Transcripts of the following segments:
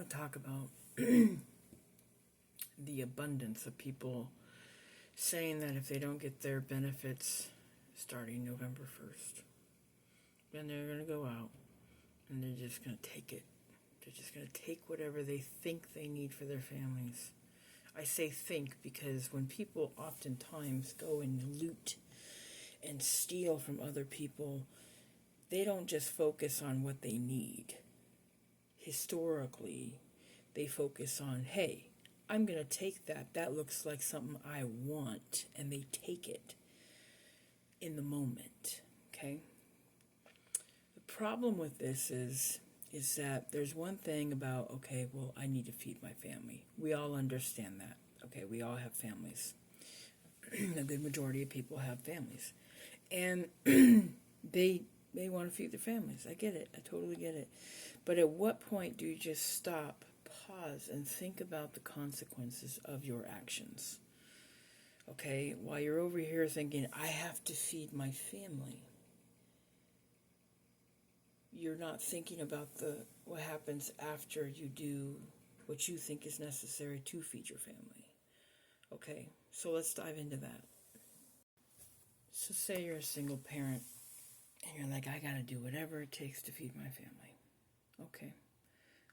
want to talk about the abundance of people saying that if they don't get their benefits starting November 1st, then they're going to go out and they're just going to take it. They're just going to take whatever they think they need for their families. I say think because when people oftentimes go and loot and steal from other people, they don't just focus on what they need. Historically, they focus on, hey, I'm going to take that. That looks like something I want. And they take it in the moment. Okay? The problem with this is that there's one thing about, okay, well, I need to feed my family. We all understand that. Okay, we all have families. A good majority of people have families. And they want to feed their families. I get it. I totally get it. But at what point do you just stop, pause, and think about the consequences of your actions? Okay, while you're over here thinking, I have to feed my family, you're not thinking about what happens after you do what you think is necessary to feed your family. Okay, so let's dive into that. So say you're a single parent and you're like, I gotta do whatever it takes to feed my family. Okay,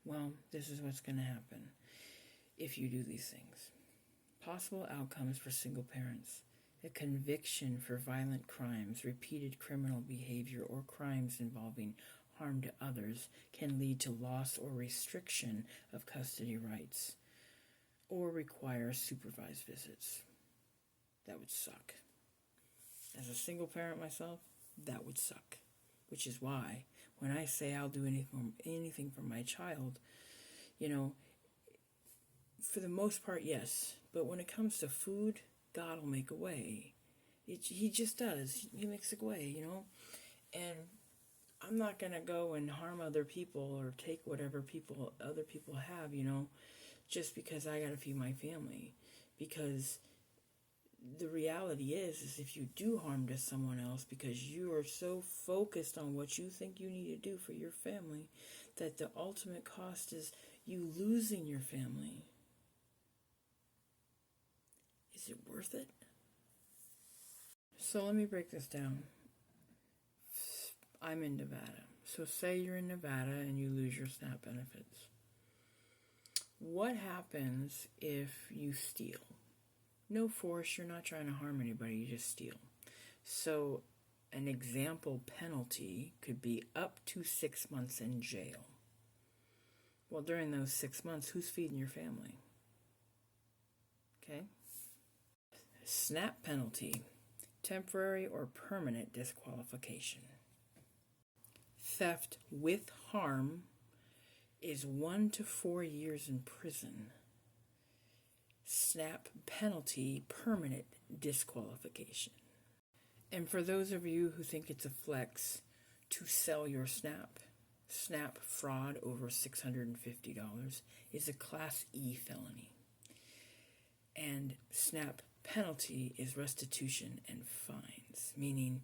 well, this is what's gonna happen if you do these things. Possible outcomes for single parents: a conviction for violent crimes, repeated criminal behavior, or crimes involving harm to others can lead to loss or restriction of custody rights, or require supervised visits. That would suck. As a single parent myself, that would suck. Which is why when I say I'll do anything for my child, for the most part, yes. But when it comes to food, God will make a way. He just does. He makes a way, And I'm not going to go and harm other people or take whatever other people have, just because I got to feed my family. Because the reality is if you do harm to someone else because you are so focused on what you think you need to do for your family, that the ultimate cost is you losing your family. Is it worth it? So let me break this down. I'm in Nevada. So say you're in Nevada and you lose your SNAP benefits. What happens if you steal? No force, you're not trying to harm anybody, you just steal. So an example penalty could be up to 6 months in jail. Well, during those 6 months, who's feeding your family? Okay? SNAP penalty: temporary or permanent disqualification. Theft with harm is 1 to 4 years in prison. SNAP penalty: permanent disqualification. And for those of you who think it's a flex to sell your SNAP fraud over $650 is a Class E felony. And SNAP penalty is restitution and fines, meaning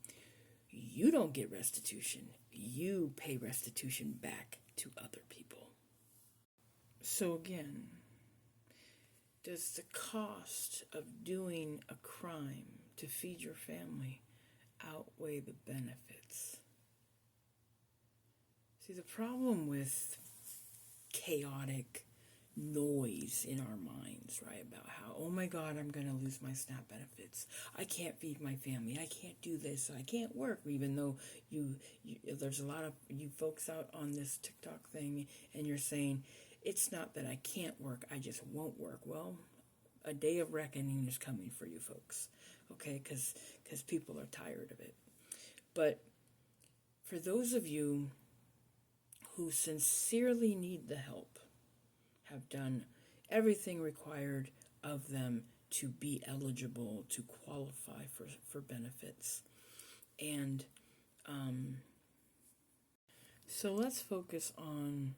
you don't get restitution, you pay restitution back to other people. So again, does the cost of doing a crime to feed your family outweigh the benefits? See, the problem with chaotic noise in our minds, right, about how, oh my God, I'm going to lose my SNAP benefits. I can't feed my family. I can't do this. I can't work, even though there's a lot of you folks out on this TikTok thing and you're saying, it's not that I can't work, I just won't work. Well, a day of reckoning is coming for you folks, okay, because people are tired of it. But for those of you who sincerely need the help, have done everything required of them to be eligible to qualify for benefits. And so let's focus on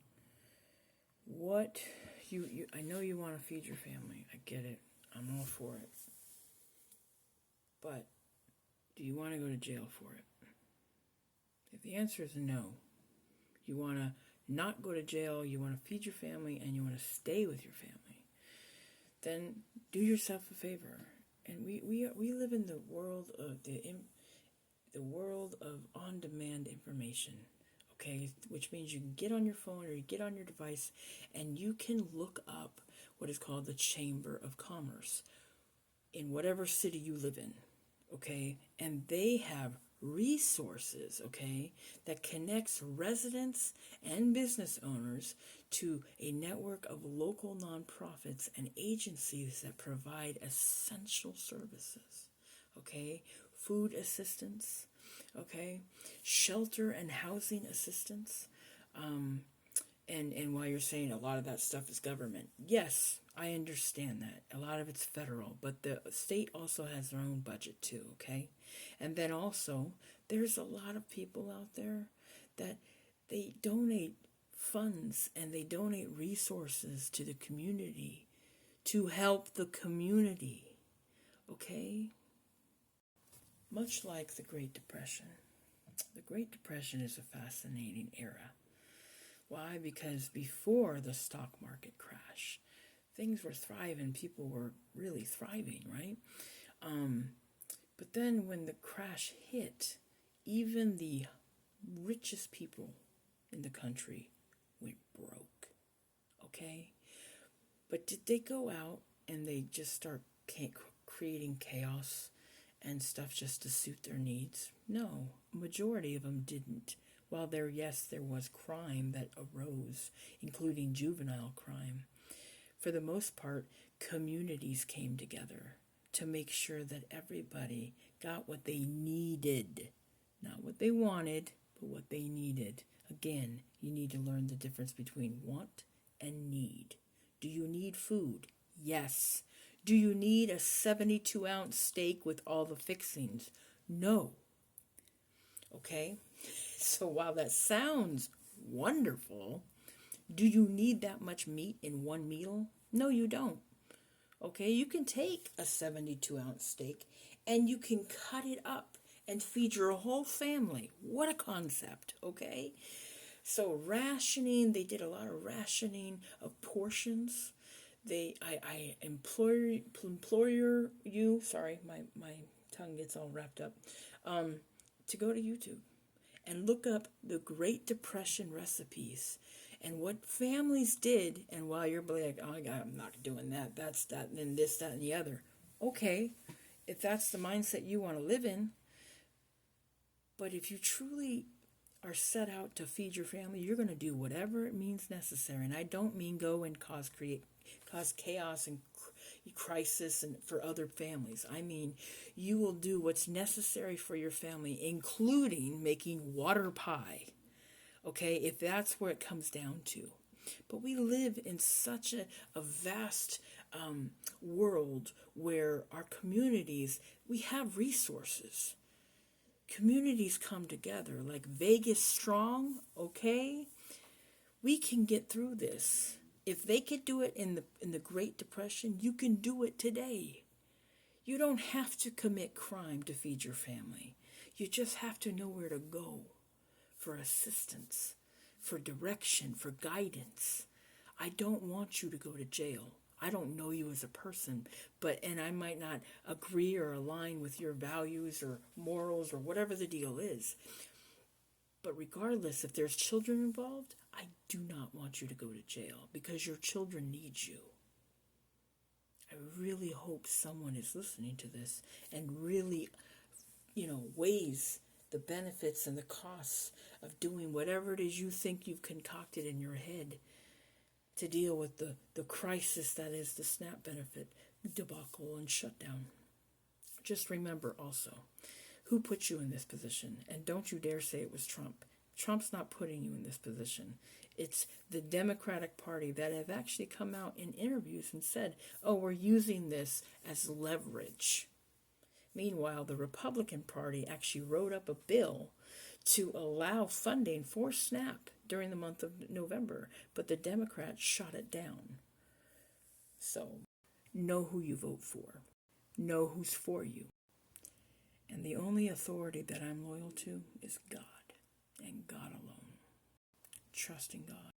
what I know you want to feed your family. I get it. I'm all for it. But do you want to go to jail for it? If the answer is no, you want to not go to jail, you want to feed your family, and you want to stay with your family, then do yourself a favor. And we live in the world of the world of on-demand information, okay? Which means you can get on your phone or you get on your device and you can look up what is called the Chamber of Commerce in whatever city you live in, okay? And they have resources, okay, that connects residents and business owners to a network of local nonprofits and agencies that provide essential services, okay? Food assistance, okay? Shelter and housing assistance. And while you're saying a lot of that stuff is government, yes, I understand that. A lot of it's federal, but the state also has their own budget too, okay? And then also, there's a lot of people out there that they donate funds and they donate resources to the community to help the community, okay? Much like the Great Depression. The Great Depression is a fascinating era. Why? Because before the stock market crash, things were thriving. People were really thriving, right? But then when the crash hit, even the richest people in the country went broke, okay? But did they go out and they just start creating chaos and stuff just to suit their needs? No, a majority of them didn't. While there was crime that arose, including juvenile crime, for the most part, communities came together to make sure that everybody got what they needed. Not what they wanted, but what they needed. Again, you need to learn the difference between want and need. Do you need food? Yes. Do you need a 72-ounce steak with all the fixings? No. Okay? So while that sounds wonderful, do you need that much meat in one meal? No, you don't. Okay, you can take a 72-ounce steak and you can cut it up and feed your whole family. What a concept, okay? So rationing, they did a lot of rationing of portions. I implore you, sorry, my tongue gets all wrapped up, to go to YouTube and look up the Great Depression recipes and what families did. And while you're like, oh, I'm not doing that, that's that, and then this, that, and the other. Okay, if that's the mindset you want to live in. But if you truly are set out to feed your family, you're going to do whatever it means necessary. And I don't mean go and cause chaos and crisis and for other families. I mean, you will do what's necessary for your family, including making water pie. Okay, if that's where it comes down to. But we live in such a vast world where our communities, we have resources. Communities come together like Vegas strong, okay? We can get through this. If they could do it in the Great Depression, you can do it today. You don't have to commit crime to feed your family. You just have to know where to go for assistance, for direction, for guidance. I don't want you to go to jail. I don't know you as a person, and I might not agree or align with your values or morals or whatever the deal is. But regardless, if there's children involved, I do not want you to go to jail because your children need you. I really hope someone is listening to this and really, weighs the benefits and the costs of doing whatever it is you think you've concocted in your head to deal with the crisis that is the SNAP benefit debacle and shutdown. Just remember also, who put you in this position? And don't you dare say it was Trump. Trump's not putting you in this position. It's the Democratic Party that have actually come out in interviews and said, oh, we're using this as leverage. Meanwhile, the Republican Party actually wrote up a bill to allow funding for SNAP during the month of November, but the Democrats shot it down. So, know who you vote for. Know who's for you. And the only authority that I'm loyal to is God, and God alone. trusting God.